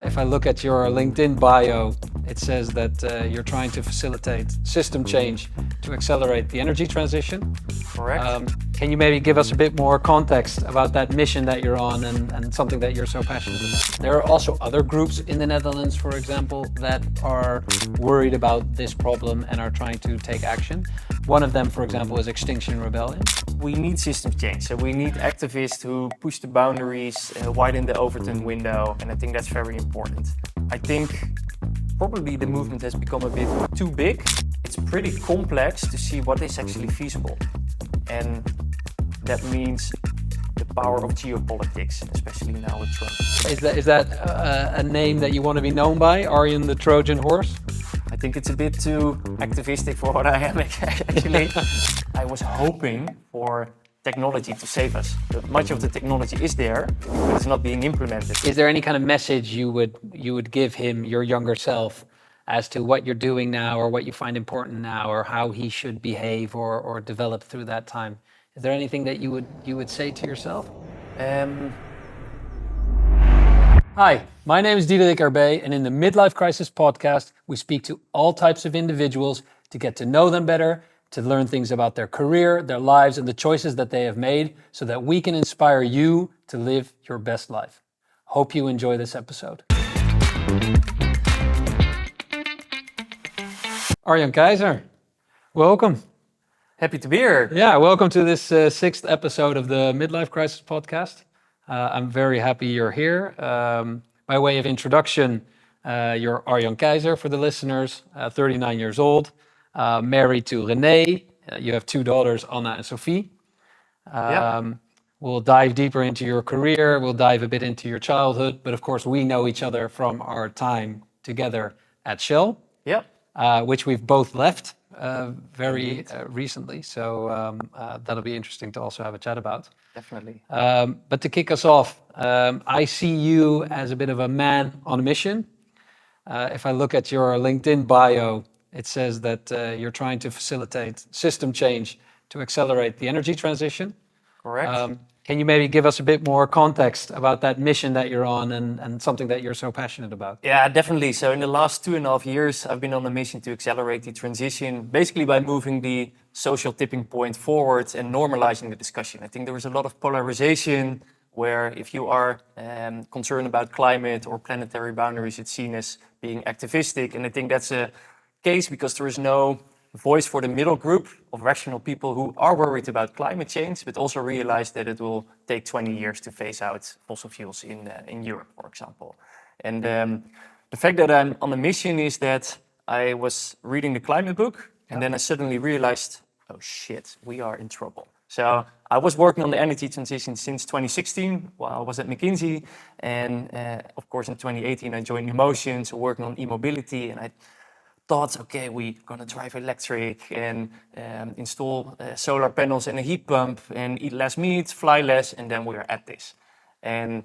If I look at your LinkedIn bio, it says that you're trying to facilitate system change to accelerate the energy transition. Correct. Can you maybe give us a bit more context about that mission that you're on and something that you're so passionate about? There are also other groups in the Netherlands, for example, that are worried about this problem and are trying to take action. One of them, for example, is Extinction Rebellion. We need system change. So we need activists who push the boundaries, widen the Overton window, and I think that's very important. I think probably the movement has become a bit too big. It's pretty complex to see what is actually feasible. And that means the power of geopolitics, especially now with Trump. Is that a name that you want to be known by, Arjan the Trojan Horse? I think it's a bit too activistic for what I am actually. I was hoping for technology to save us. But much of the technology is there, but it's not being implemented. Is there any kind of message you would give him, your younger self, as to what you're doing now or what you find important now or how he should behave or develop through that time? Is there anything that you would say to yourself? Hi, my name is Diederik Erbay, and in the Midlife Crisis Podcast, we speak to all types of individuals to get to know them better, to learn things about their career, their lives, and the choices that they have made so that we can inspire you to live your best life. Hope you enjoy this episode. Arjan Keizer, welcome. Happy to be here. Yeah, welcome to this sixth episode of the Midlife Crisis Podcast. I'm very happy you're here. By way of introduction, you're Arjan Keizer for the listeners, 39 years old, married to René. You have two daughters, Anna and Sophie. We'll dive deeper into your career. We'll dive a bit into your childhood. But of course, we know each other from our time together at Shell, which we've both left very recently. So that'll be interesting to also have a chat about. Definitely. But to kick us off, I see you as a bit of a man on a mission. If I look at your LinkedIn bio, it says that you're trying to facilitate system change to accelerate the energy transition. Correct. Can you maybe give us a bit more context about that mission that you're on and something that you're so passionate about? Yeah, definitely. So in the last 2.5 years, I've been on a mission to accelerate the transition, basically by moving the social tipping point forward and normalizing the discussion. I think there is a lot of polarization where if you are concerned about climate or planetary boundaries, it's seen as being activistic. And I think that's a case because there is no voice for the middle group of rational people who are worried about climate change, but also realize that it will take 20 years to phase out fossil fuels in Europe, for example. And the fact that I'm on a mission is that I was reading the climate book, and then I suddenly realized, oh shit, we are in trouble. So I was working on the energy transition since 2016 while I was at McKinsey. And of course, in 2018, I joined Emotions, working on e-mobility, and I thought, okay, we're going to drive electric and install solar panels and a heat pump and eat less meat, fly less, and then we're at this. And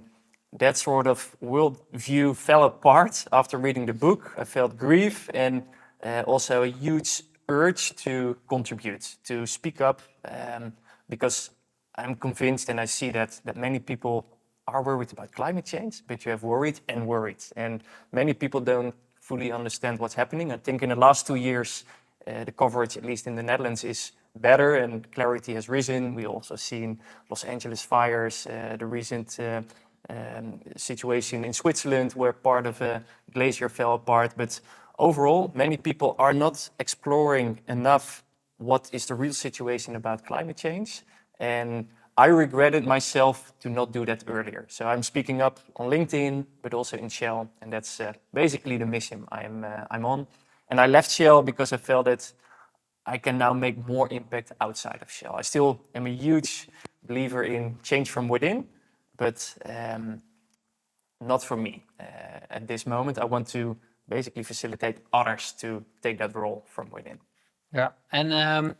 that sort of worldview fell apart after reading the book. I felt grief and also a huge urge to contribute, to speak up, because I'm convinced and I see that many people are worried about climate change, but you have worried and worried. And many people don't fully understand what's happening. I think in the last 2 years, the coverage, at least in the Netherlands, is better and clarity has risen. We also seen Los Angeles fires, the recent situation in Switzerland where part of a glacier fell apart. But overall, many people are not exploring enough what is the real situation about climate change. And I regretted myself to not do that earlier. So I'm speaking up on LinkedIn, but also in Shell. And that's basically the mission I'm on. And I left Shell because I felt that I can now make more impact outside of Shell. I still am a huge believer in change from within, but not for me. At this moment, I want to basically facilitate others to take that role from within. Yeah, and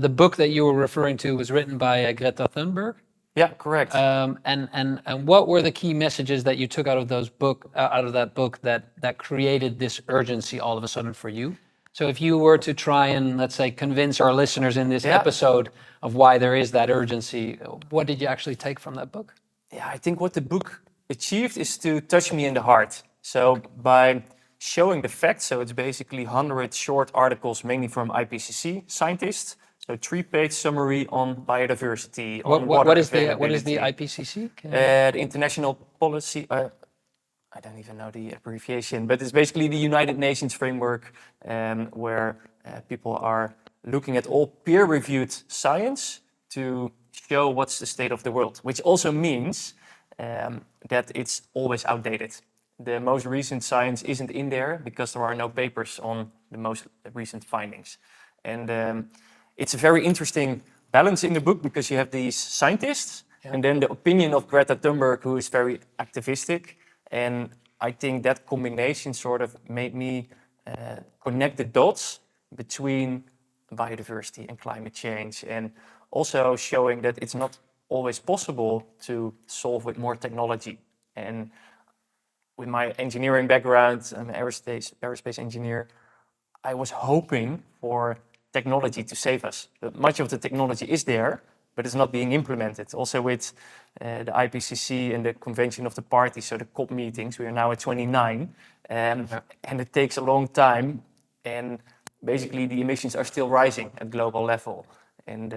the book that you were referring to was written by Greta Thunberg. Yeah, correct. And what were the key messages that you took out of that book that created this urgency all of a sudden for you? So if you were to try and, let's say, convince our listeners in this episode of why there is that urgency, what did you actually take from that book? Yeah, I think what the book achieved is to touch me in the heart. So by showing the facts, so it's basically 100 short articles, mainly from IPCC scientists. So 3-page summary on biodiversity, on water What is availability. the IPCC? The International Policy, I don't even know the abbreviation, but it's basically the United Nations framework where people are looking at all peer-reviewed science to show what's the state of the world, which also means that it's always outdated. The most recent science isn't in there because there are no papers on the most recent findings. And it's a very interesting balance in the book because you have these scientists and then the opinion of Greta Thunberg, who is very activistic. And I think that combination sort of made me connect the dots between biodiversity and climate change, and also showing that it's not always possible to solve with more technology. And with my engineering background, I'm an aerospace engineer, I was hoping for technology to save us. But much of the technology is there, but it's not being implemented. Also with the IPCC and the Convention of the Parties, so the COP meetings, we are now at 29, and it takes a long time, and basically the emissions are still rising at global level. And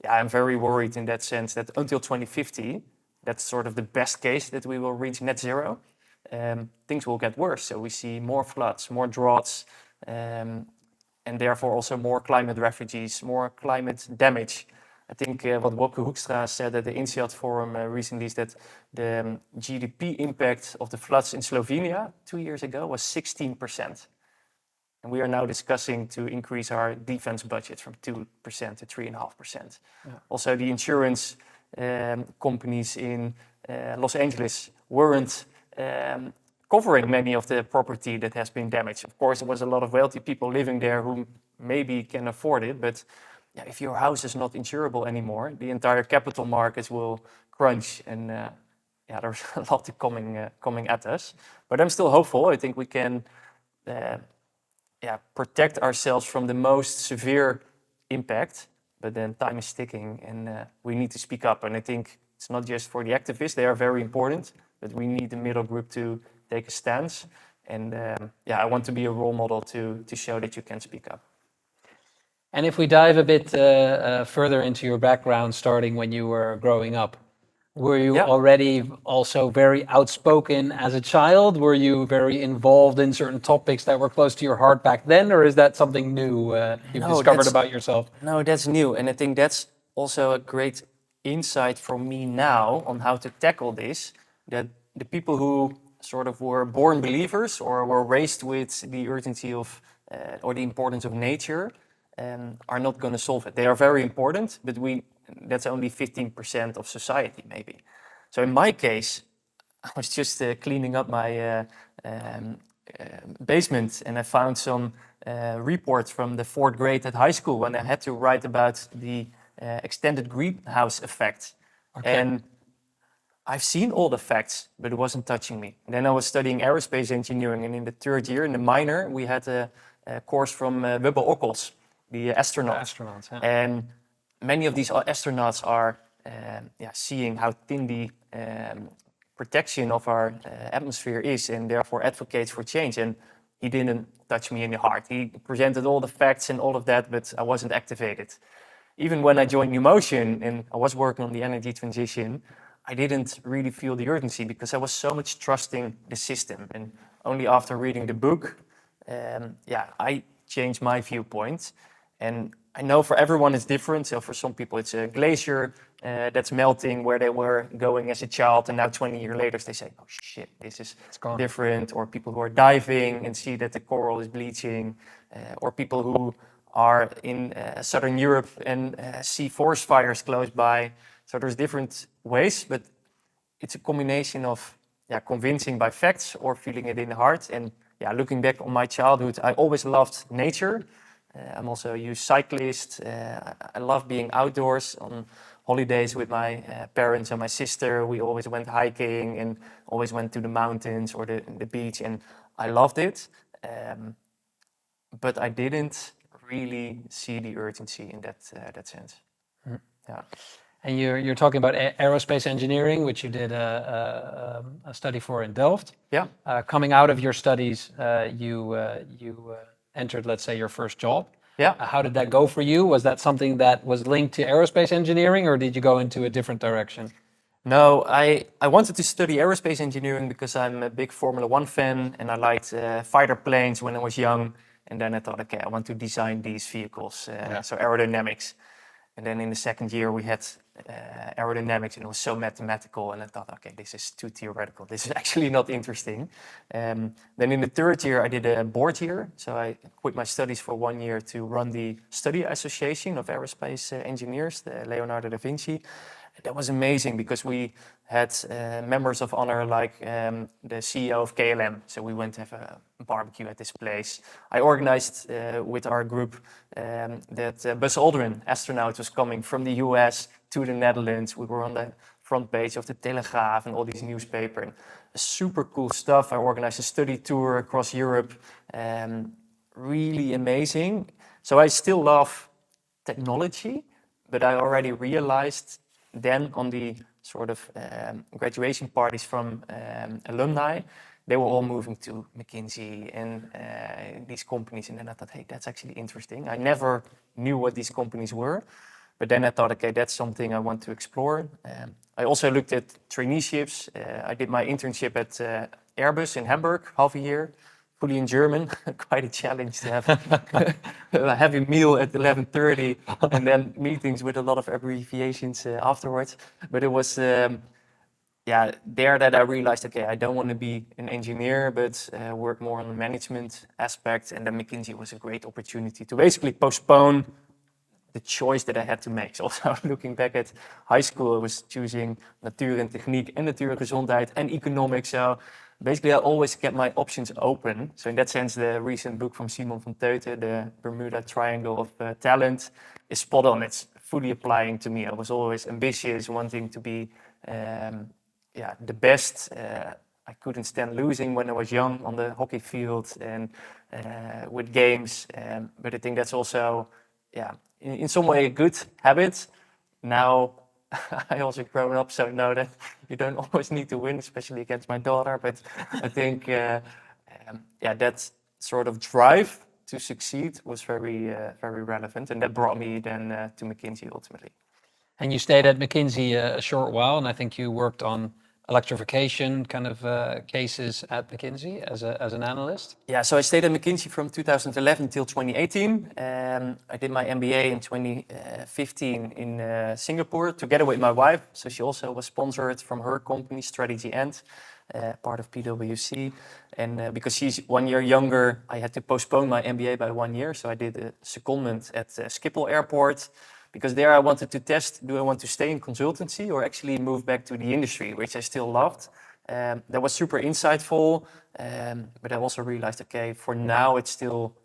I'm very worried in that sense that until 2050, that's sort of the best case that we will reach net zero, things will get worse. So we see more floods, more droughts, and therefore also more climate refugees, more climate damage. I think what Wopke Hoekstra said at the INSEAD Forum recently is that the GDP impact of the floods in Slovenia 2 years ago was 16%. And we are now discussing to increase our defense budget from 2% to 3.5%. Yeah. Also, the insurance companies in Los Angeles weren't covering many of the property that has been damaged. Of course, there was a lot of wealthy people living there who maybe can afford it, but if your house is not insurable anymore, the entire capital markets will crunch, and there's a lot coming at us. But I'm still hopeful. I think we can protect ourselves from the most severe impact, but then time is ticking, and we need to speak up. And I think it's not just for the activists, they are very important, but we need the middle group to take a stance. And I want to be a role model to show that you can speak up. And if we dive a bit further into your background, starting when you were growing up, were you already also very outspoken as a child? Were you very involved in certain topics that were close to your heart back then? Or is that something new you've discovered about yourself? No, that's new. And I think that's also a great insight from me now on how to tackle this, that the people who sort of were born believers or were raised with the urgency of or the importance of nature are not going to solve it. They are very important, but that's only 15% of society, maybe. So in my case, I was just cleaning up my basement, and I found some reports from the 4th grade at high school when I had to write about the extended greenhouse effect. Okay. And I've seen all the facts, but it wasn't touching me. And then I was studying aerospace engineering, and in the 3rd year, in the minor, we had a course from Wubbe Ockels, the astronaut. Yeah. And many of these astronauts are seeing how thin the protection of our atmosphere is, and therefore advocates for change. And he didn't touch me in the heart. He presented all the facts and all of that, but I wasn't activated. Even when I joined New Motion and I was working on the energy transition, I didn't really feel the urgency because I was so much trusting the system. And only after reading the book, I changed my viewpoint. And I know for everyone it's different. So for some people it's a glacier that's melting where they were going as a child, and now 20 years later they say, oh shit, this is different. Or people who are diving and see that the coral is bleaching, or people who are in Southern Europe and see forest fires close by. So there's different ways, but it's a combination of convincing by facts or feeling it in the heart. And looking back on my childhood, I always loved nature. I'm also a youth cyclist. I love being outdoors on holidays with my parents and my sister. We always went hiking and always went to the mountains or the beach, and I loved it. But I didn't really see the urgency in that sense. Mm. Yeah. And you're talking about aerospace engineering, which you did a study for in Delft. Yeah. Coming out of your studies, you entered, let's say, your first job. Yeah. How did that go for you? Was that something that was linked to aerospace engineering, or did you go into a different direction? No, I wanted to study aerospace engineering because I'm a big Formula One fan and I liked fighter planes when I was young. And then I thought, okay, I want to design these vehicles, so aerodynamics. And then in the second year we had aerodynamics and it was so mathematical. And I thought, okay, this is too theoretical. This is actually not interesting. Then in the third year I did a board year. So I quit my studies for 1 year to run the Study Association of Aerospace Engineers, the Leonardo da Vinci. That was amazing because we had members of honor like the CEO of KLM. So we went to have a barbecue at this place. I organized with our group that Buzz Aldrin, astronaut, was coming from the US to the Netherlands. We were on the front page of the Telegraaf and all these newspapers. Super cool stuff. I organized a study tour across Europe. Really amazing. So I still love technology, but I already realized then on the sort of graduation parties from alumni, they were all moving to McKinsey and these companies. And then I thought, hey, that's actually interesting. I never knew what these companies were. But then I thought, okay, that's something I want to explore. I also looked at traineeships. I did my internship at Airbus in Hamburg, half a year, fully in German. Quite a challenge to have a heavy meal at 11:30 and then meetings with a lot of abbreviations afterwards. But it was, there that I realized, okay, I don't want to be an engineer, but work more on the management aspect. And then McKinsey was a great opportunity to basically postpone the choice that I had to make. So also looking back at high school, I was choosing natuur en techniek and natuur en gezondheid and economics. So basically I always kept my options open. So in that sense, the recent book from Simon van Teuten, The Bermuda Triangle of Talent, is spot on. It's fully applying to me. I was always ambitious, wanting to be the best. I couldn't stand losing when I was young on the hockey field and with games. But I think that's also, in some way a good habit. Now I also grown up, so know that you don't always need to win, especially against my daughter. But I think, that sort of drive to succeed was very relevant, and that brought me then to McKinsey ultimately. And you stayed at McKinsey a short while, and I think you worked on electrification kind of cases at McKinsey as an analyst. Yeah, so I stayed at McKinsey from 2011 till 2018. I did my MBA in 2015 in Singapore together with my wife. So she also was sponsored from her company, Strategy End, part of PwC. And because she's 1 year younger, I had to postpone my MBA by 1 year. So I did a secondment at Schiphol Airport. Because there I wanted to test, do I want to stay in consultancy or actually move back to the industry, which I still loved. That was super insightful, but I also realized, okay, for now it's still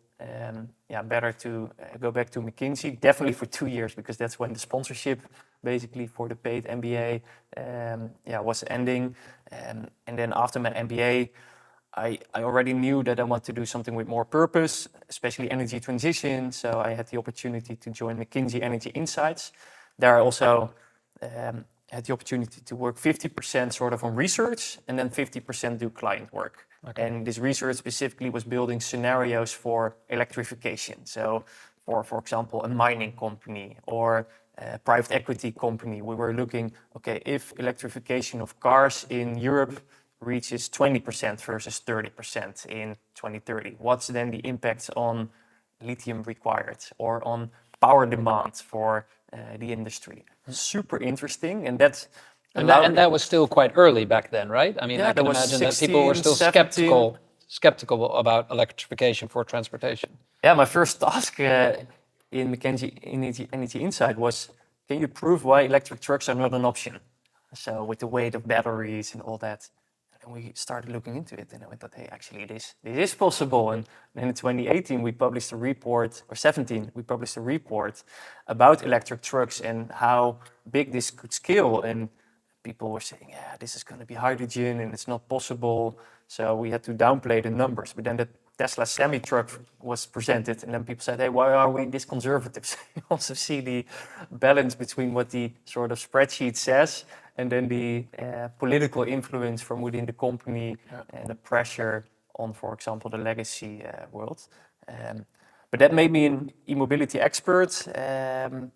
better to go back to McKinsey, definitely for 2 years, because that's when the sponsorship basically for the paid MBA was ending. And then after my MBA, I already knew that I want to do something with more purpose, especially energy transition. So I had the opportunity to join McKinsey Energy Insights. There I also had the opportunity to work 50% sort of on research and then 50% do client work. Okay. And this research specifically was building scenarios for electrification. So for example, a mining company or a private equity company, we were looking, okay, if electrification of cars in Europe reaches 20% versus 30% in 2030. What's then the impact on lithium required or on power demand for the industry? Super interesting, and that's and that was still quite early back then, right? I mean, I can imagine 16, that people were still 17. skeptical about electrification for transportation. Yeah, my first task in McKinsey Energy Insight was, can you prove why electric trucks are not an option? So with the weight of batteries and all that. And we started looking into it, and I thought, hey, actually, this is possible. And then in 2018, we published a report, or 17, we published a report about electric trucks and how big this could scale. And people were saying, yeah, this is going to be hydrogen, and it's not possible. So we had to downplay the numbers. But then that Tesla semi-truck was presented, and then people said, hey, why are we this conservative? So you also see the balance between what the sort of spreadsheet says and then the political influence from within the company and the pressure on, for example, the legacy world. But that made me an e-mobility expert. And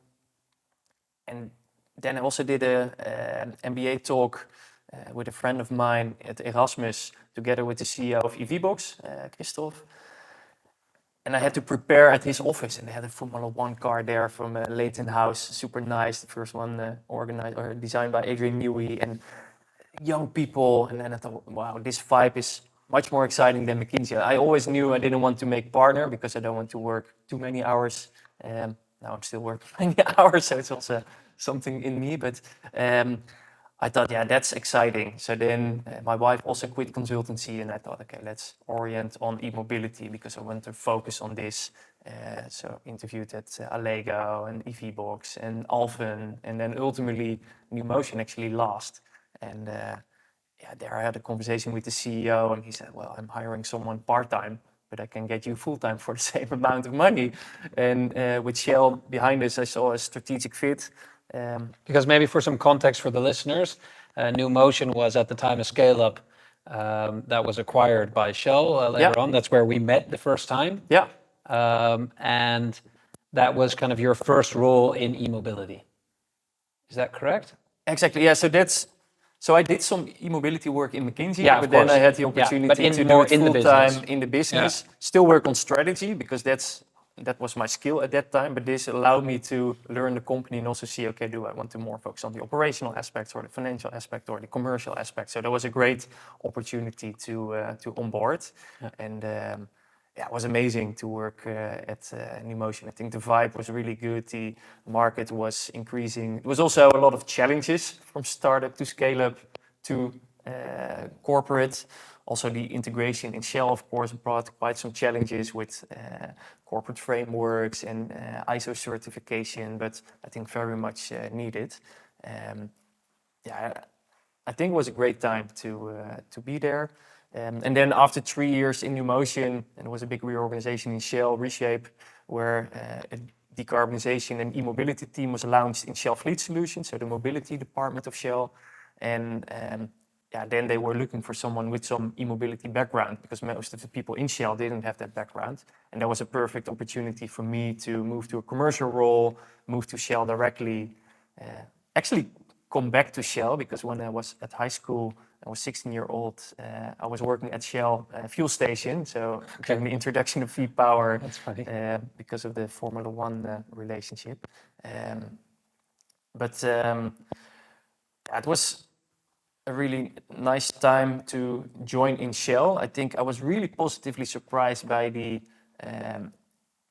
then I also did an MBA talk with a friend of mine at Erasmus, together with the CEO of EVBox, Christoph. And I had to prepare at his office, and they had a Formula One car there from Leighton House, super nice, the first one organized or designed by Adrian Newey, and young people. And then I thought, wow, this vibe is much more exciting than McKinsey. I always knew I didn't want to make partner because I don't want to work too many hours. Now I'm still working many hours, so it's also something in me. But I thought, yeah, that's exciting. So then my wife also quit consultancy, and I thought, okay, let's orient on e-mobility because I want to focus on this. So interviewed at Allego and EVBox and Alphen, and then ultimately New Motion actually last. And there I had a conversation with the CEO, and he said, well, I'm hiring someone part-time, but I can get you full-time for the same amount of money. And with Shell behind us, I saw a strategic fit. Because maybe for some context for the listeners, New Motion was at the time a scale-up that was acquired by Shell later on. That's where we met the first time. Yeah. And that was kind of your first role in e-mobility. Is that correct? Exactly. Yeah. So I did some e-mobility work in McKinsey, Yeah, but of then course. I had the opportunity to do it full-time in the business. Still work on strategy because that was my skill at that time. But this allowed me to learn the company and also see, okay, do I want to more focus on the operational aspects or the financial aspect or the commercial aspect? So that was a great opportunity to onboard. And it was amazing to work at New Motion. I think the vibe was really good. The market was increasing. There was also a lot of challenges from startup to scale up to corporate. Also, the integration in Shell, of course, brought quite some challenges with corporate frameworks and ISO certification, but I think very much needed. I think it was a great time to be there. And then after 3 years in New Motion, and there was a big reorganization in Shell, Reshape, where a decarbonization and e-mobility team was launched in Shell Fleet Solutions, so the mobility department of Shell. And then they were looking for someone with some e-mobility background because most of the people in Shell didn't have that background. And that was a perfect opportunity for me to move to a commercial role, move to Shell directly, actually come back to Shell because when I was at high school, I was 16-year-old. I was working at Shell fuel station, so during the introduction of V-Power, because of the Formula One relationship. But it was a really nice time to join in Shell. I think I was really positively surprised by the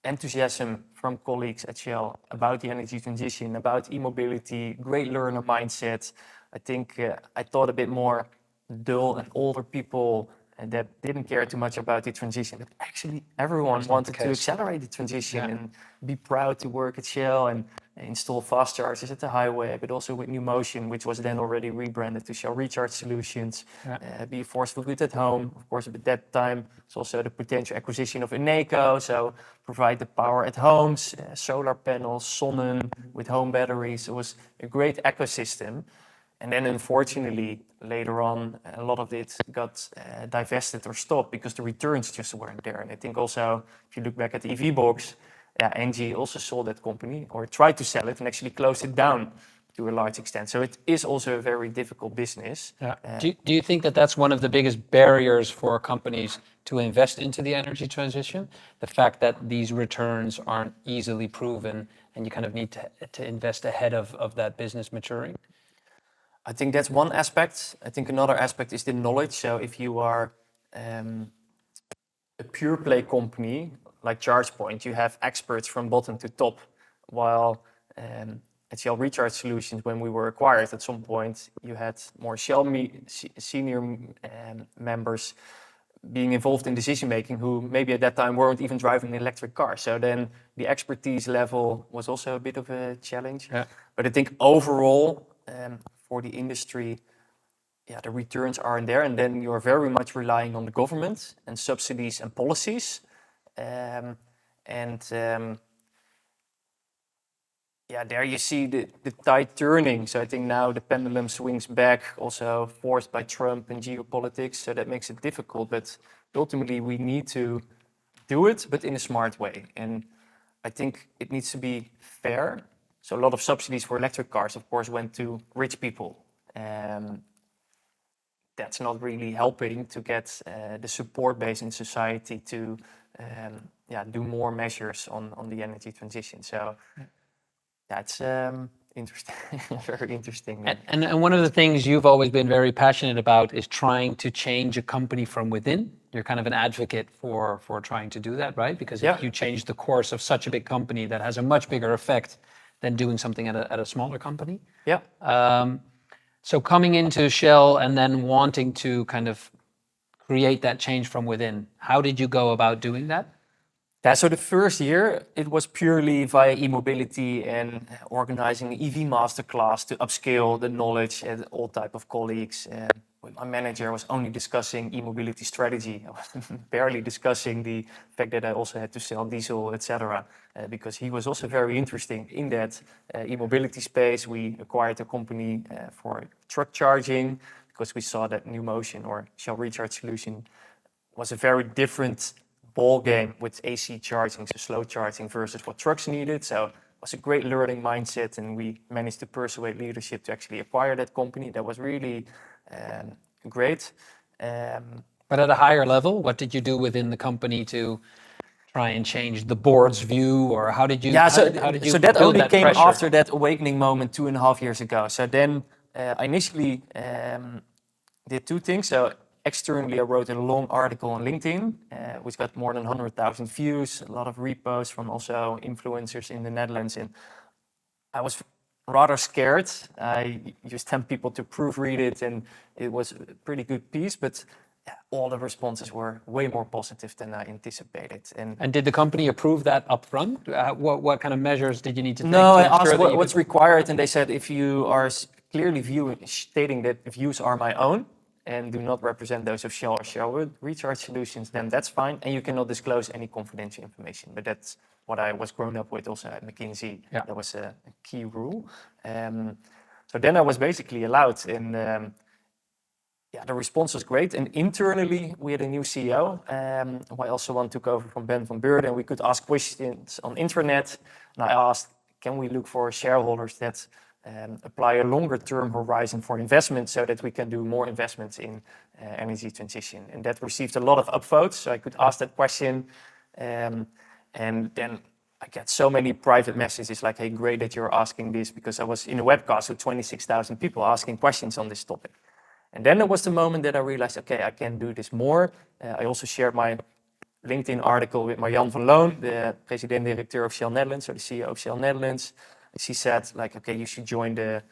enthusiasm from colleagues at Shell about the energy transition, about e-mobility, great learner mindset. I think I thought a bit more dull and older people that didn't care too much about the transition. But actually, everyone wanted to accelerate the transition and be proud to work at Shell and install fast chargers at the highway, but also with New Motion, which was then already rebranded to Shell Recharge Solutions, be a force for good at home. Of course, at that time, it's also the potential acquisition of Eneco, so provide the power at homes, solar panels, sonnen with home batteries. It was a great ecosystem. And then unfortunately, later on, a lot of it got divested or stopped because the returns just weren't there. And I think also, if you look back at the EVBox, Engie also sold that company or tried to sell it and actually closed it down to a large extent. So it is also a very difficult business. Do you think that that's one of the biggest barriers for companies to invest into the energy transition? The fact that these returns aren't easily proven and you kind of need to invest ahead of that business maturing? I think that's one aspect. I think another aspect is the knowledge. So if you are a pure play company like ChargePoint, you have experts from bottom to top. While at Shell Recharge Solutions, when we were acquired at some point, you had more Shell senior members being involved in decision making who maybe at that time weren't even driving an electric car. So then the expertise level was also a bit of a challenge. But I think overall, for the industry, the returns aren't there, and then you're very much relying on the government and subsidies and policies. And there you see the tide turning. So I think now the pendulum swings back, also forced by Trump and geopolitics. So that makes it difficult. But ultimately, we need to do it, but in a smart way. And I think it needs to be fair. So a lot of subsidies for electric cars, of course, went to rich people. That's not really helping to get the support base in society to do more measures on the energy transition. So that's interesting, very interesting. And one of the things you've always been very passionate about is trying to change a company from within. You're kind of an advocate for trying to do that, right? Because if you change the course of such a big company, that has a much bigger effect than doing something at a smaller company. Yeah. So coming into Shell and then wanting to kind of create that change from within, how did you go about doing that? Yeah, so the first year, it was purely via e-mobility and organizing an EV masterclass to upscale the knowledge and all type of colleagues. With my manager, I was only discussing e-mobility strategy. I was barely discussing the fact that I also had to sell diesel, etc. Because he was also very interested in that e-mobility space. We acquired a company for truck charging because we saw that New Motion or Shell Recharge Solution was a very different ball game with AC charging, so slow charging versus what trucks needed. So it was a great learning mindset, and we managed to persuade leadership to actually acquire that company. That was really great. But at a higher level, what did you do within the company to try and change the board's view, or how did you? Yeah, so that only came pressure? after that awakening moment 2.5 years ago. So then I initially did two things. So externally, I wrote a long article on LinkedIn, which got more than 100,000 views, a lot of reposts from also influencers in the Netherlands. And I was rather scared. I used 10 people to proofread it, and it was a pretty good piece, but all the responses were way more positive than I anticipated. And did the company approve that upfront? What kind of measures did you need to take? No, I asked what's required, and they said if you are clearly stating that views are my own, and do not represent those of Shell or Shell Recharge Solutions, then that's fine. And you cannot disclose any confidential information. But that's what I was grown up with also at McKinsey. Yeah. That was a key rule. So then I was basically allowed. And the response was great. And internally, we had a new CEO. I also one took over from Ben van Beurden. And we could ask questions on intranet. And I asked, can we look for shareholders that apply a longer term horizon for investment so that we can do more investments in energy transition. And that received a lot of upvotes, so I could ask that question. And then I get so many private messages like, hey, great that you're asking this, because I was in a webcast with 26,000 people asking questions on this topic. And then it was the moment that I realized, okay, I can do this more. I also shared my LinkedIn article with Marjan van Loon, the president-directeur of Shell Netherlands, or the CEO of Shell Netherlands. She said, like, okay, you should join the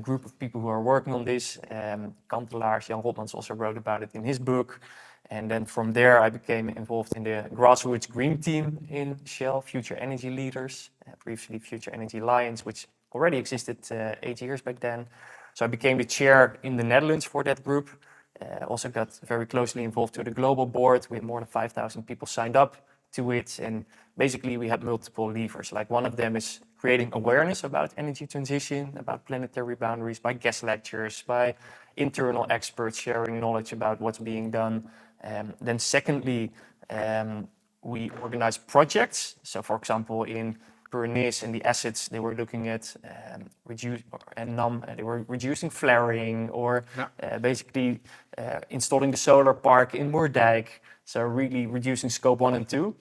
group of people who are working on this. Kantelaars, Jan Rotmans also wrote about it in his book. And then from there, I became involved in the grassroots green team in Shell, Future Energy Leaders, previously Future Energy Alliance, which already existed 8 years back then. So I became the chair in the Netherlands for that group. Also got very closely involved to the global board with more than 5,000 people signed up to it. And basically we had multiple levers. Like one of them is creating awareness about energy transition, about planetary boundaries, by guest lectures, by internal experts sharing knowledge about what's being done. Then secondly, we organize projects. So for example, in Pernis and the assets, they were looking at they were reducing flaring, or basically installing the solar park in Moerdijk. So really reducing scope 1 and 2.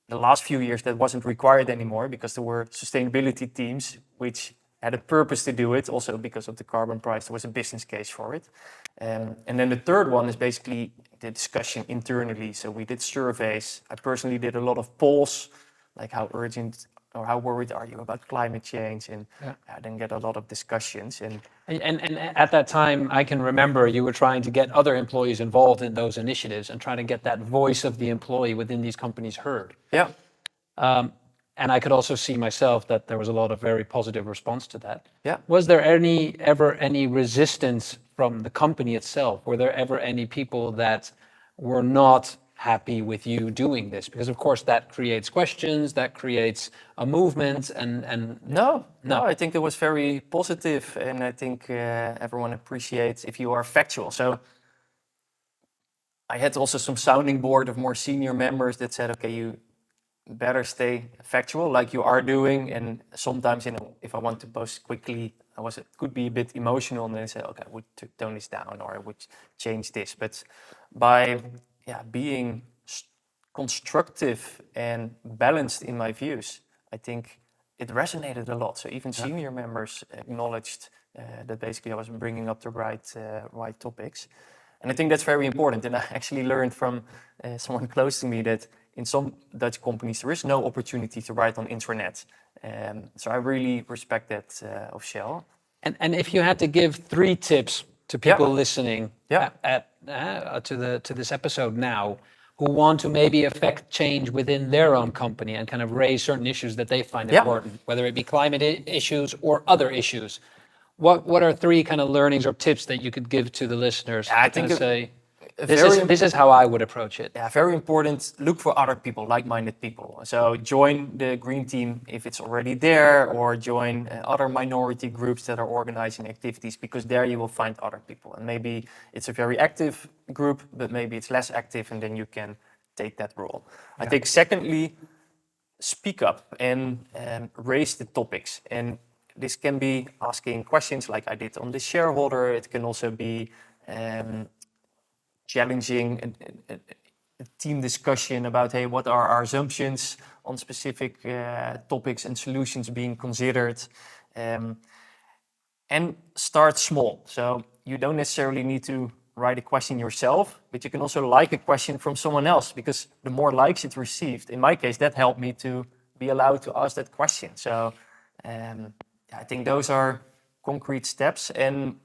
The last few years that wasn't required anymore because there were sustainability teams which had a purpose to do it, also because of the carbon price. There was a business case for it. And then the third one is basically the discussion internally. So we did surveys. I personally did a lot of polls, like how urgent or how worried are you about climate change? And I then get a lot of discussions. And at that time, I can remember you were trying to get other employees involved in those initiatives and trying to get that voice of the employee within these companies heard. Yeah. And I could also see myself that there was a lot of very positive response to that. Yeah. Was there ever any resistance from the company itself? Were there ever any people that were not happy with you doing this? Because of course that creates questions, that creates a movement, and No, I think it was very positive, and I think everyone appreciates if you are factual. So I had also some sounding board of more senior members that said, okay, you better stay factual like you are doing. And sometimes, if I want to post quickly, it could be a bit emotional, and then I say, okay, I would tone this down or I would change this. But by being constructive and balanced in my views, I think it resonated a lot. So even senior members acknowledged that basically I was bringing up the right topics. And I think that's very important. And I actually learned from someone close to me that in some Dutch companies, there is no opportunity to write on intranet. So I really respect that of Shell. And if you had to give 3 tips to people listening to this episode now, who want to maybe affect change within their own company and kind of raise certain issues that they find important, whether it be climate issues or other issues, what are 3 kind of learnings or tips that you could give to the listeners? I think this is how I would approach it. Yeah, very important. Look for other people, like-minded people. So join the green team if it's already there, or join other minority groups that are organizing activities, because there you will find other people. And maybe it's a very active group, but maybe it's less active, and then you can take that role. I think secondly, speak up and raise the topics. And this can be asking questions like I did on the shareholder. It can also be challenging a team discussion about, hey, what are our assumptions on specific topics and solutions being considered, and start small. So you don't necessarily need to write a question yourself, but you can also like a question from someone else, because the more likes it received, in my case, that helped me to be allowed to ask that question. So I think those are concrete steps. And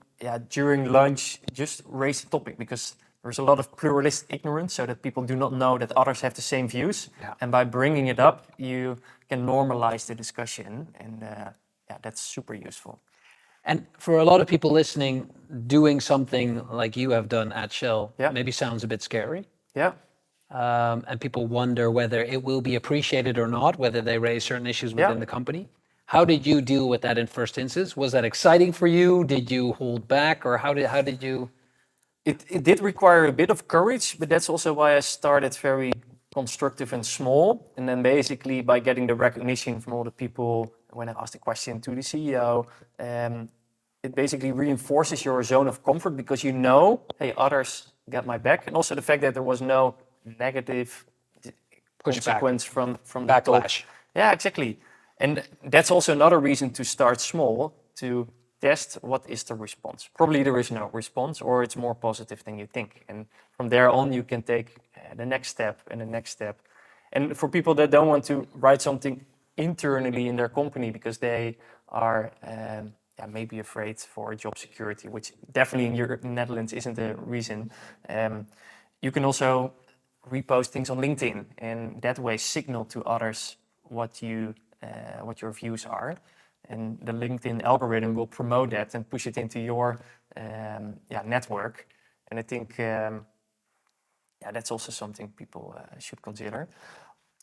during lunch, just raise the topic, because there's a lot of pluralist ignorance, so that people do not know that others have the same views. And by bringing it up, you can normalize the discussion, and that's super useful. And for a lot of people listening, doing something like you have done at Shell maybe sounds a bit scary. And people wonder whether it will be appreciated or not, whether they raise certain issues within the company. How did you deal with that in first instance? Was that exciting for you? Did you hold back, or how did you? It did require a bit of courage, but that's also why I started very constructive and small. And then basically by getting the recognition from all the people when I asked a question to the CEO, it basically reinforces your zone of comfort, because you know, hey, others got my back. And also the fact that there was no negative consequence from backlash. Yeah, exactly. And that's also another reason to start small, to test what is the response. Probably there is no response, or it's more positive than you think. And from there on, you can take the next step and the next step. And for people that don't want to write something internally in their company because they are maybe afraid for job security, which definitely in the Netherlands isn't a reason, you can also repost things on LinkedIn, and that way signal to others what your views are. And the LinkedIn algorithm will promote that and push it into your network. And I think that's also something people should consider.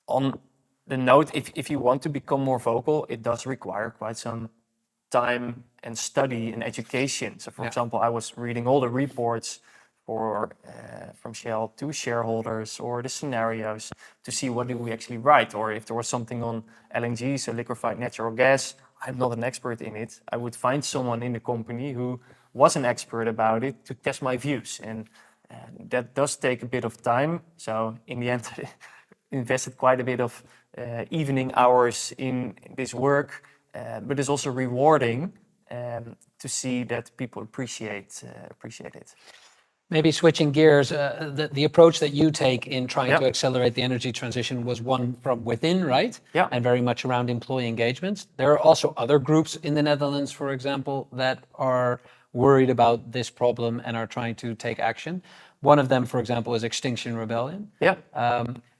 On the note, if you want to become more vocal, it does require quite some time and study and education. So for example, I was reading all the reports from Shell to shareholders, or the scenarios, to see what do we actually write. Or if there was something on LNG, so liquefied natural gas, I'm not an expert in it. I would find someone in the company who was an expert about it to test my views. And that does take a bit of time. So in the end, I invested quite a bit of evening hours in this work, but it's also rewarding to see that people appreciate it. Maybe switching gears, the approach that you take in trying to accelerate the energy transition was one from within, right? Yeah. And very much around employee engagements. There are also other groups in the Netherlands, for example, that are worried about this problem and are trying to take action. One of them, for example, is Extinction Rebellion. Yeah.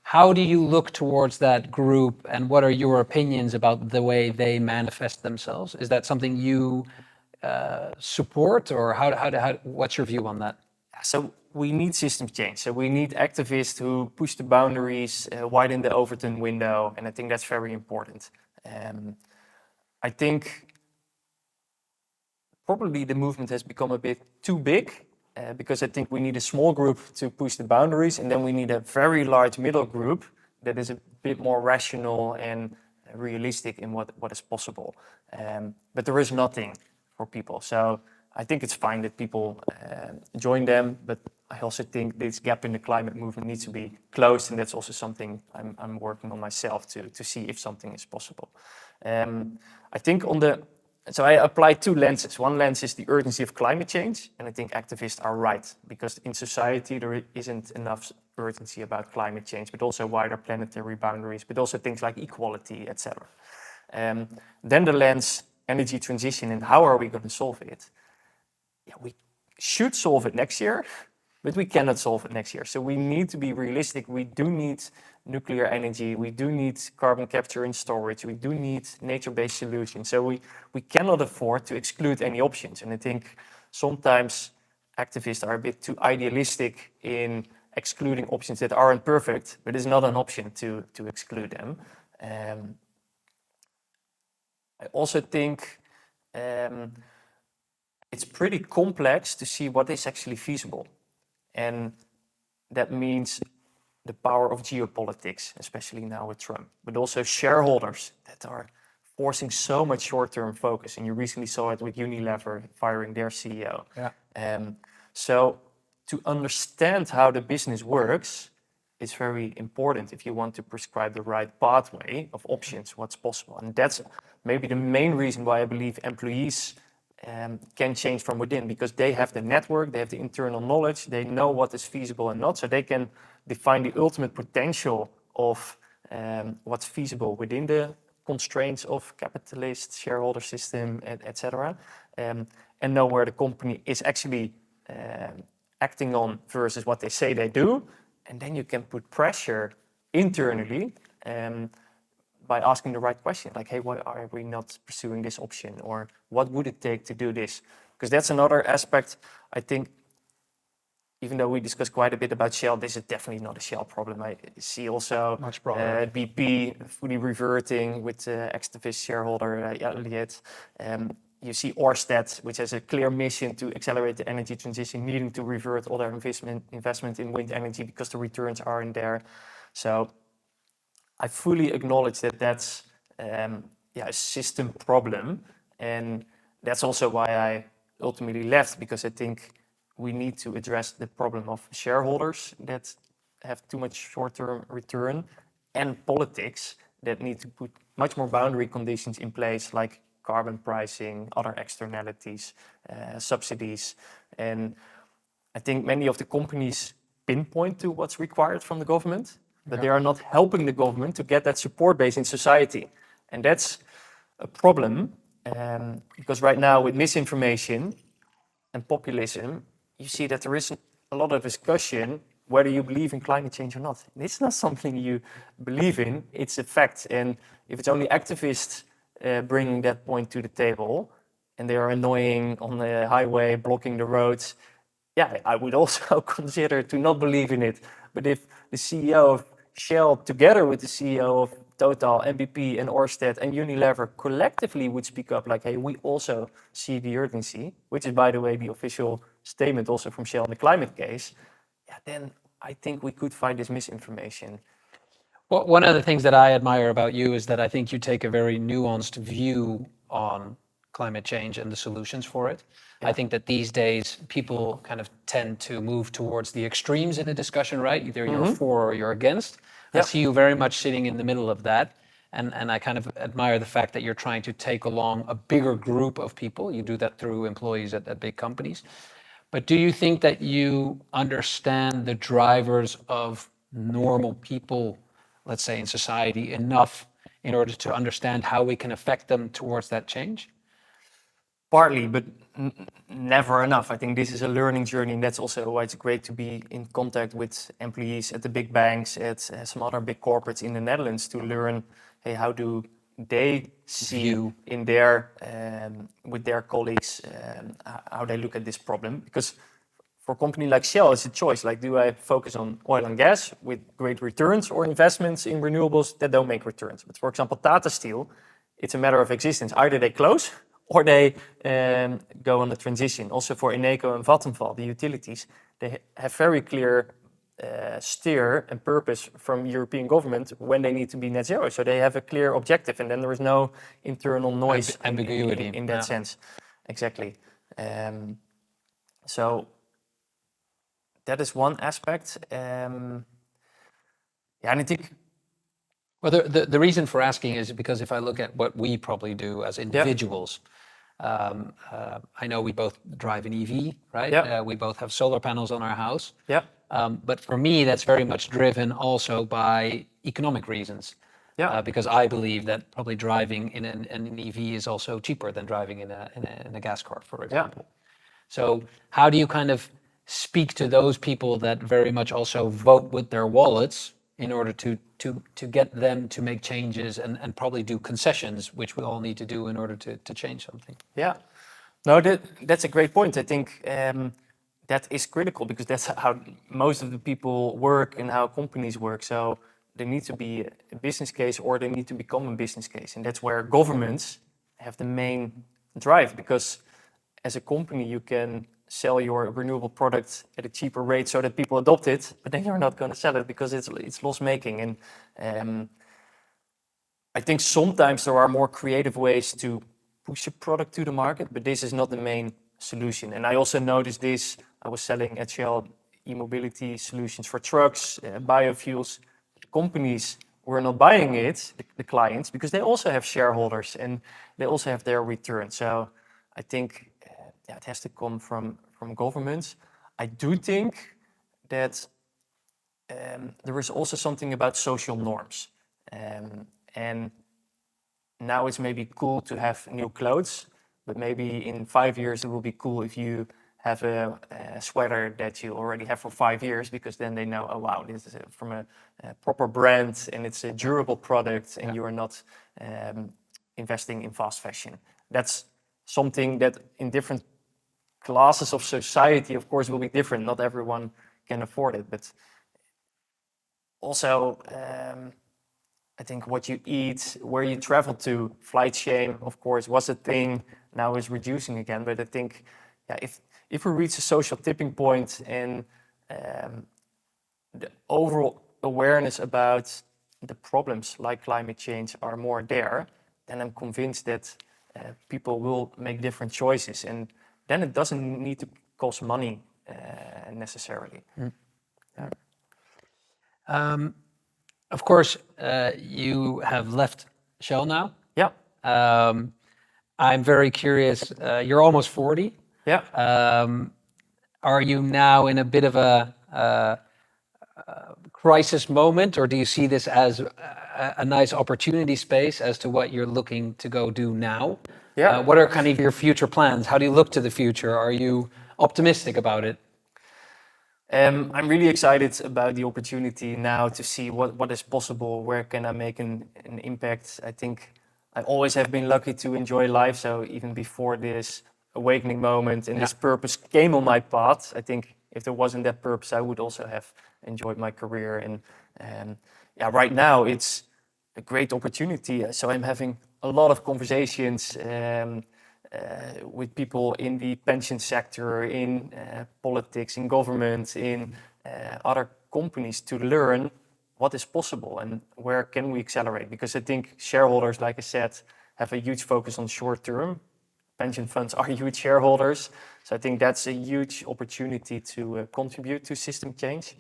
How do you look towards that group, and what are your opinions about the way they manifest themselves? Is that something you support, or what's your view on that? So we need system change. So we need activists who push the boundaries, widen the Overton window, and I think that's very important. I think probably the movement has become a bit too big because I think we need a small group to push the boundaries, and then we need a very large middle group that is a bit more rational and realistic in what is possible. But there is nothing for people. So I think it's fine that people join them, but I also think this gap in the climate movement needs to be closed, and that's also something I'm working on myself to see if something is possible. I think so I apply two lenses. One lens is the urgency of climate change, and I think activists are right, because in society there isn't enough urgency about climate change, but also wider planetary boundaries, but also things like equality, etc. Then the lens, energy transition, and how are we going to solve it? Yeah, we should solve it next year, but we cannot solve it next year. So we need to be realistic. We do need nuclear energy. We do need carbon capture and storage. We do need nature-based solutions. So we cannot afford to exclude any options. And I think sometimes activists are a bit too idealistic in excluding options that aren't perfect, but it's not an option to exclude them. I also think it's pretty complex to see what is actually feasible. And that means the power of geopolitics, especially now with Trump, but also shareholders that are forcing so much short-term focus. And you recently saw it with Unilever firing their CEO. Yeah. So to understand how the business works is very important if you want to prescribe the right pathway of options, what's possible. And that's maybe the main reason why I believe employees can change from within, because they have the network, they have the internal knowledge, they know what is feasible and not, so they can define the ultimate potential of what's feasible within the constraints of capitalist shareholder system, etc., and know where the company is actually acting on versus what they say they do, and then you can put pressure internally by asking the right question, like, hey, why are we not pursuing this option? Or what would it take to do this? Because that's another aspect. I think, even though we discussed quite a bit about Shell, this is definitely not a Shell problem. I see also BP fully reverting with activist shareholder Elliott. You see Ørsted, which has a clear mission to accelerate the energy transition, needing to revert all their investment in wind energy because the returns aren't there. So I fully acknowledge that that's a system problem, and that's also why I ultimately left, because I think we need to address the problem of shareholders that have too much short-term return, and politics that need to put much more boundary conditions in place, like carbon pricing, other externalities, subsidies. And I think many of the companies pinpoint to what's required from the government, but they are not helping the government to get that support base in society. And that's a problem, because right now with misinformation and populism, you see that there is a lot of discussion whether you believe in climate change or not. It's not something you believe in, it's a fact. And if it's only activists bringing that point to the table, and they are annoying on the highway, blocking the roads, yeah, I would also consider to not believe in it. But if the CEO of Shell, together with the CEO of Total, BP, and Ørsted, and Unilever collectively would speak up like, hey, we also see the urgency, which is, by the way, the official statement also from Shell in the climate case, yeah, then I think we could fight this misinformation. Well, one of the things that I admire about you is that I think you take a very nuanced view on climate change and the solutions for it. Yeah. I think that these days people kind of tend to move towards the extremes in a discussion, right? Either you're for or you're against. Yep. I see you very much sitting in the middle of that. And I kind of admire the fact that you're trying to take along a bigger group of people. You do that through employees at big companies. But do you think that you understand the drivers of normal people, let's say in society, enough in order to understand how we can affect them towards that change? Partly, but never enough. I think this is a learning journey, and that's also why it's great to be in contact with employees at the big banks, at some other big corporates in the Netherlands, to learn, hey, how do they see View. in their with their colleagues how they look at this problem. Because for a company like Shell, it's a choice. Like, do I focus on oil and gas with great returns or investments in renewables that don't make returns? But for example, Tata Steel, it's a matter of existence. Either they close or they go on a transition. Also for Eneco and Vattenfall, the utilities, they have very clear steer and purpose from European government when they need to be net zero. So they have a clear objective, and then there is no internal noise Ambiguity in that sense. Exactly. So that is one aspect. And I think. Well, the reason for asking is because if I look at what we probably do as individuals, I know we both drive an EV, right? Yeah. We both have solar panels on our house. Yeah. But for me, that's very much driven also by economic reasons. Yeah. Because I believe that probably driving in an EV is also cheaper than driving in a gas car, for example. So how do you kind of speak to those people that very much also vote with their wallets in order to get them to make changes and probably do concessions, which we all need to do in order to change something? Yeah. No, that's a great point. I think that is critical because that's how most of the people work and how companies work. So there needs to be a business case or they need to become a business case. And that's where governments have the main drive, because as a company, you can sell your renewable product at a cheaper rate so that people adopt it, but then you're not going to sell it because it's loss-making. And I think sometimes there are more creative ways to push a product to the market, but this is not the main solution. And I also noticed this. I was selling at Shell e-mobility solutions for trucks, biofuels. Companies were not buying it, the clients, because they also have shareholders and they also have their return. So I think it has to come from governments. I do think that there is also something about social norms. And now it's maybe cool to have new clothes, but maybe in 5 years it will be cool if you have a sweater that you already have for 5 years, because then they know, oh wow, this is from a proper brand and it's a durable product, and you are not investing in fast fashion. That's something that in different classes of society, of course, will be different. Not everyone can afford it, but also I think what you eat, where you travel to, flight shame, of course, was a thing. Now is reducing again, but I think if we reach a social tipping point and the overall awareness about the problems like climate change are more there, then I'm convinced that people will make different choices, and then it doesn't need to cost money necessarily. Of course, you have left Shell now. Yeah. I'm very curious. You're almost 40. Yeah. Are you now in a bit of a crisis moment, or do you see this as a nice opportunity space as to what you're looking to go do now? Yeah. What are kind of your future plans? How do you look to the future? Are you optimistic about it? I'm really excited about the opportunity now to see what is possible. Where can I make an impact? I think I always have been lucky to enjoy life. So even before this awakening moment and this purpose came on my path, I think if there wasn't that purpose, I would also have enjoyed my career. And right now it's a great opportunity. So I'm having a lot of conversations with people in the pension sector, in politics, in government, in other companies to learn what is possible and where can we accelerate. Because I think shareholders, like I said, have a huge focus on short term. Pension funds are huge shareholders. So I think that's a huge opportunity to contribute to system change.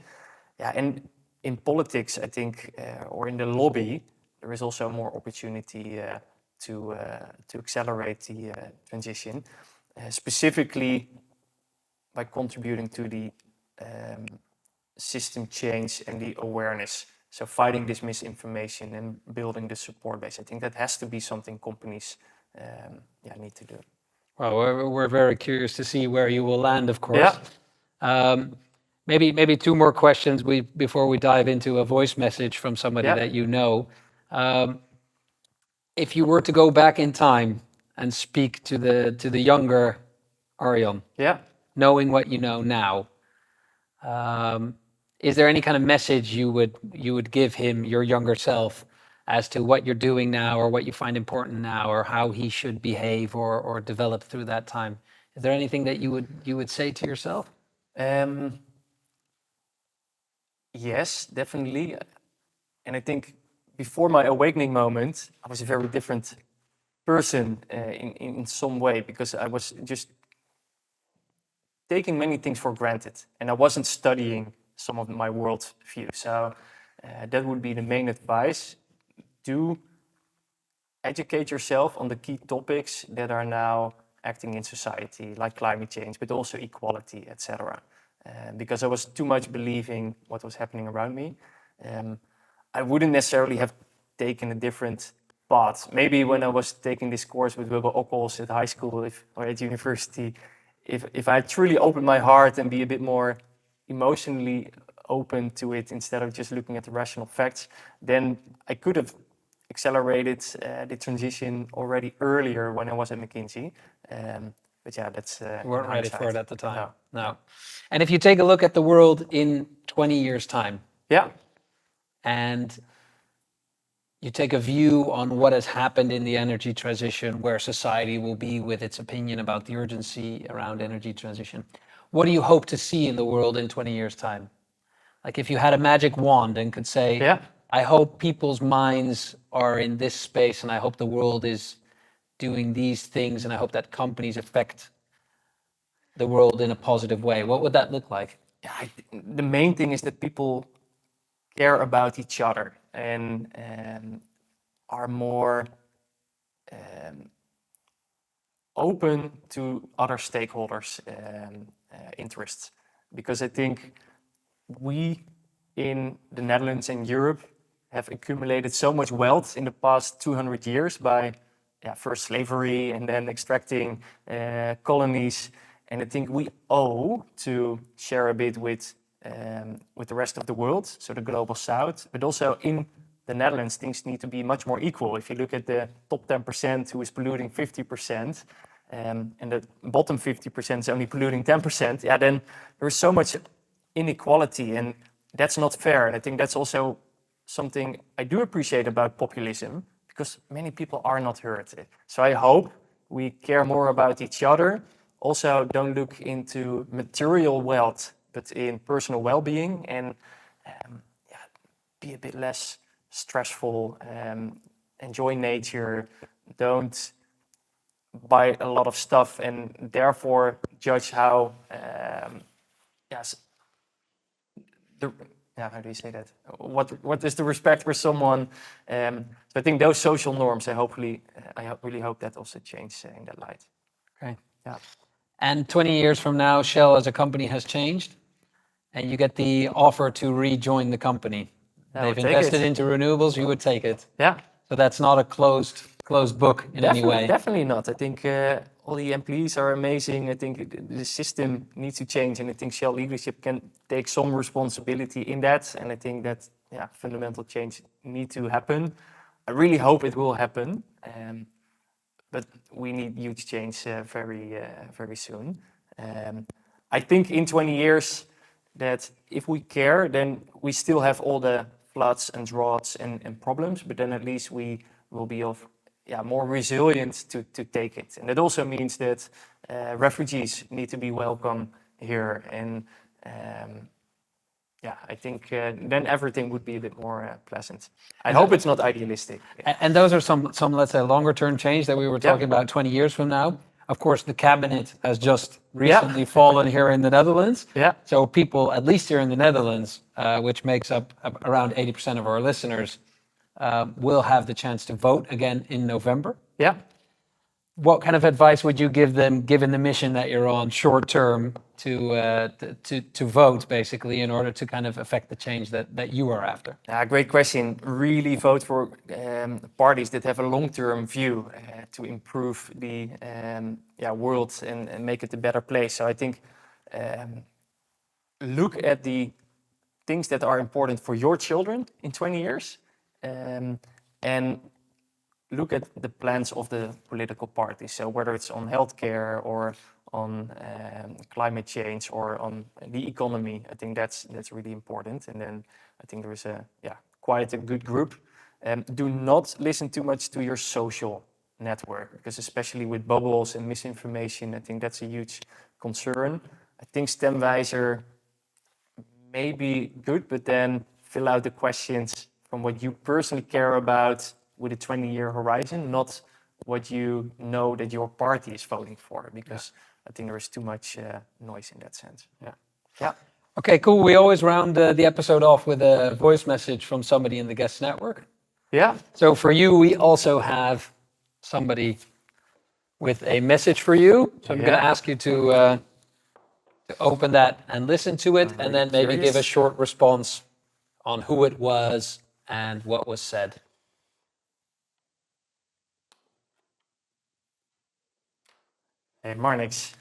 Yeah, and in politics, I think, or in the lobby, there is also more opportunity to accelerate the transition, specifically by contributing to the system change and the awareness. So fighting this misinformation and building the support base. I think that has to be something companies need to do. Well, we're very curious to see where you will land, of course. Yeah. Maybe two more questions before we dive into a voice message from somebody that you know. if you were to go back in time and speak to the younger Arjan, Yeah. knowing what you know now, is there any kind of message you would give him, your younger self, as to what you're doing now, or what you find important now, or how he should behave or develop through that time? Is there anything that you would say to yourself? Yes, definitely. And I think before my awakening moment, I was a very different person in some way, because I was just taking many things for granted, and I wasn't studying some of my worldview. So that would be the main advice. Do educate yourself on the key topics that are now acting in society, like climate change, but also equality, etc. Because I was too much believing what was happening around me. I wouldn't necessarily have taken a different path. Maybe when I was taking this course with Wilbur Ockels at high school or at university, if I truly opened my heart and be a bit more emotionally open to it instead of just looking at the rational facts, then I could have accelerated the transition already earlier when I was at McKinsey. But yeah, that's You weren't ready for it hindsight. at the time. No. No. And if you take a look at the world in 20 years' time, Yeah. and you take a view on what has happened in the energy transition, where society will be with its opinion about the urgency around energy transition, what do you hope to see in the world in 20 years' time? Like if you had a magic wand and could say, Yeah. I hope people's minds are in this space, and I hope the world is doing these things, and I hope that companies affect the world in a positive way, what would that look like? Yeah, the main thing is that people care about each other and are more open to other stakeholders' interests. Because I think we in the Netherlands and Europe have accumulated so much wealth in the past 200 years by first slavery and then extracting colonies. And I think we owe to share a bit with the rest of the world, so the global south, but also in the Netherlands, things need to be much more equal. If you look at the top 10% who is polluting 50%, and the bottom 50% is only polluting 10%, yeah, then there's so much inequality, and that's not fair. And I think that's also something I do appreciate about populism, because many people are not heard. So I hope we care more about each other. Also, don't look into material wealth, but in personal well-being, and be a bit less stressful, enjoy nature, don't buy a lot of stuff and therefore judge how how do you say that? What is the respect for someone? So I think those social norms, I really hope that also change in that light. Okay. Yeah. And 20 years from now, Shell as a company has changed, and you get the offer to rejoin the company. I would They've take invested it. into renewables, you would take it. Yeah. So that's not a closed book in any way. Definitely not. I think all the employees are amazing. I think the system needs to change, and I think Shell leadership can take some responsibility in that. And I think that fundamental change needs to happen. I really hope it will happen, but we need huge change very soon. I think in 20 years that if we care, then we still have all the floods and droughts and problems, but then at least we will be more resilient to take it. And that also means that refugees need to be welcome here. And I think then everything would be a bit more pleasant. I hope it's not idealistic. And those are some, let's say, longer term change that we were talking about 20 years from now. Of course, the cabinet has just recently fallen here in the Netherlands. Yeah. So people, at least here in the Netherlands, which makes up around 80% of our listeners, will have the chance to vote again in November. Yeah. What kind of advice would you give them, given the mission that you're on short term, to vote, basically, in order to kind of affect the change that you are after? Great question. Really vote for parties that have a long-term view to improve the world and make it a better place. So I think look at the things that are important for your children in 20 years, and look at the plans of the political parties. So whether it's on healthcare or on climate change or on the economy, I think that's really important. And then I think there is quite a good group. Do not listen too much to your social network, because especially with bubbles and misinformation, I think that's a huge concern. I think STEMweiser may be good, but then fill out the questions from what you personally care about with a 20-year horizon, not what you know that your party is voting for, because I think there is too much noise in that sense. Yeah. Okay, cool. We always round the episode off with a voice message from somebody in the guest network. Yeah. So for you, we also have somebody with a message for you. So I'm going to ask you to open that and listen to it, and then maybe give a short response on who it was and what was said. Hey, Marnix.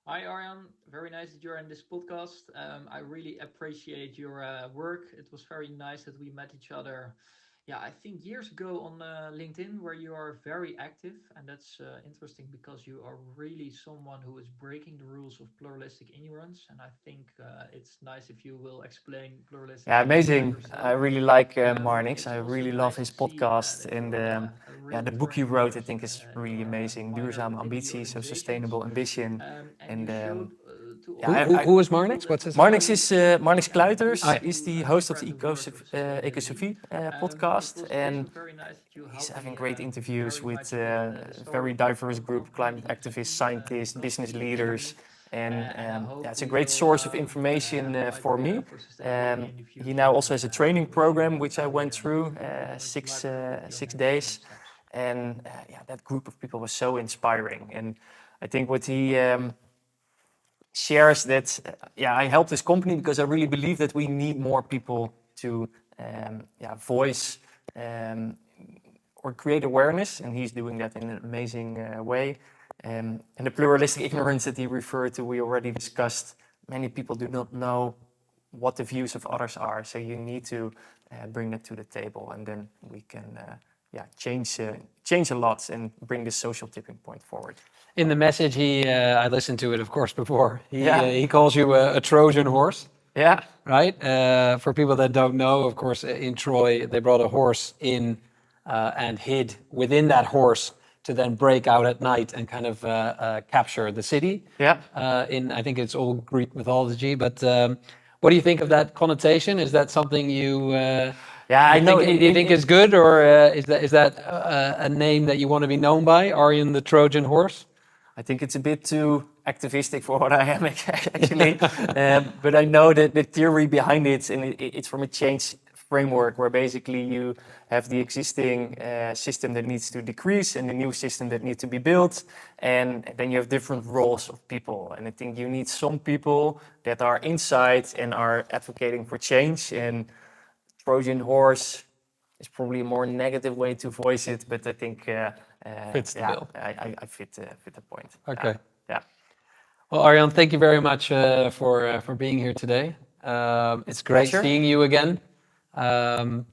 Hi Arjan, very nice that you're in this podcast. I really appreciate your work. It was very nice that we met each other. Yeah, I think years ago on LinkedIn, where you are very active, and that's interesting because you are really someone who is breaking the rules of pluralistic ignorance. And I think it's nice if you will explain pluralistic. Yeah, amazing. yourself. I really like Marnix. It's I also really love nice his to see, podcast, that and you're a real the book he friend wrote, I person, think, is really you're a amazing. fighter Duurzame within the ambitie, so organizations. sustainable ambition. And you showed to all Who is Marnix? What's his name? Marnix is Marnix Kluiters. Oh, yeah. Is the host of the Ecosophy podcast, and very nice that you he's helped having me, great interviews very with much with the very story diverse of your group, company, climate the activists, Ecosophy, scientists, because business it's leaders, journey. and And I hope it's a we great will source of information fight for me. for sustainability in the He future. now also has a And training I wish you program which I very went through much six luck with your 6 days, next steps. and that group of people was so inspiring. And I think what he shares that I helped this company because I really believe that we need more people to voice or create awareness, and he's doing that in an amazing way. And the pluralistic ignorance that he referred to, we already discussed. Many people do not know what the views of others are, so you need to bring that to the table, and then we can change a lot and bring the social tipping point forward. In the message, I listened to it, of course, before. Yeah. He calls you a Trojan horse, Yeah, right? For people that don't know, of course, in Troy, they brought a horse in and hid within that horse to then break out at night and kind of capture the city. yeah. I think it's all Greek mythology, but what do you think of that connotation? Is that something you? I know. Do you think is good, or is that a name that you want to be known by? Arjan the Trojan horse? I think it's a bit too activistic for what I am actually, but I know that the theory behind it, and it's from a change framework where basically you have the existing system that needs to decrease and the new system that needs to be built, and then you have different roles of people. And I think you need some people that are inside and are advocating for change, and Trojan horse is probably a more negative way to voice it, but I think Fits the bill. I fit the point. Okay. Yeah. Well, Arjan, thank you very much for being here today. It's great pleasure. seeing you again. I'm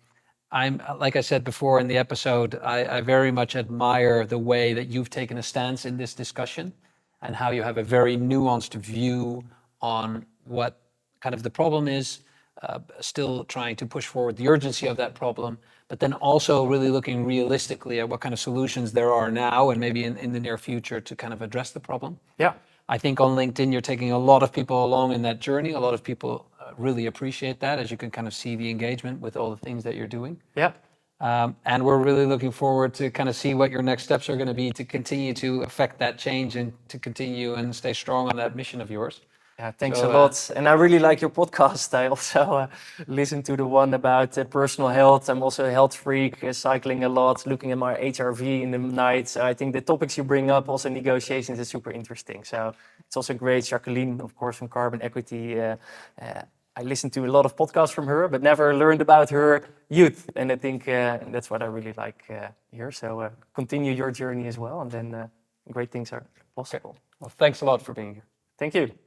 like I said before in the episode, I very much admire the way that you've taken a stance in this discussion and how you have a very nuanced view on what kind of the problem is, still trying to push forward the urgency of that problem, but then also really looking realistically at what kind of solutions there are now and maybe in the near future to kind of address the problem. Yeah. I think on LinkedIn, you're taking a lot of people along in that journey. A lot of people really appreciate that, as you can kind of see the engagement with all the things that you're doing. Yeah. And we're really looking forward to kind of see what your next steps are going to be to continue to affect that change and to continue and stay strong on that mission of yours. Yeah, thanks So, a lot. And I really like your podcast. I also listened to the one about personal health. I'm also a health freak, cycling a lot, looking at my HRV in the night. So I think the topics you bring up, also negotiations, is super interesting. So it's also great. Jacqueline, of course, from Carbon Equity. I listened to a lot of podcasts from her, but never learned about her youth. And I think that's what I really like here. So continue your journey as well. And then great things are possible. well, thanks a lot for being here. Thank you.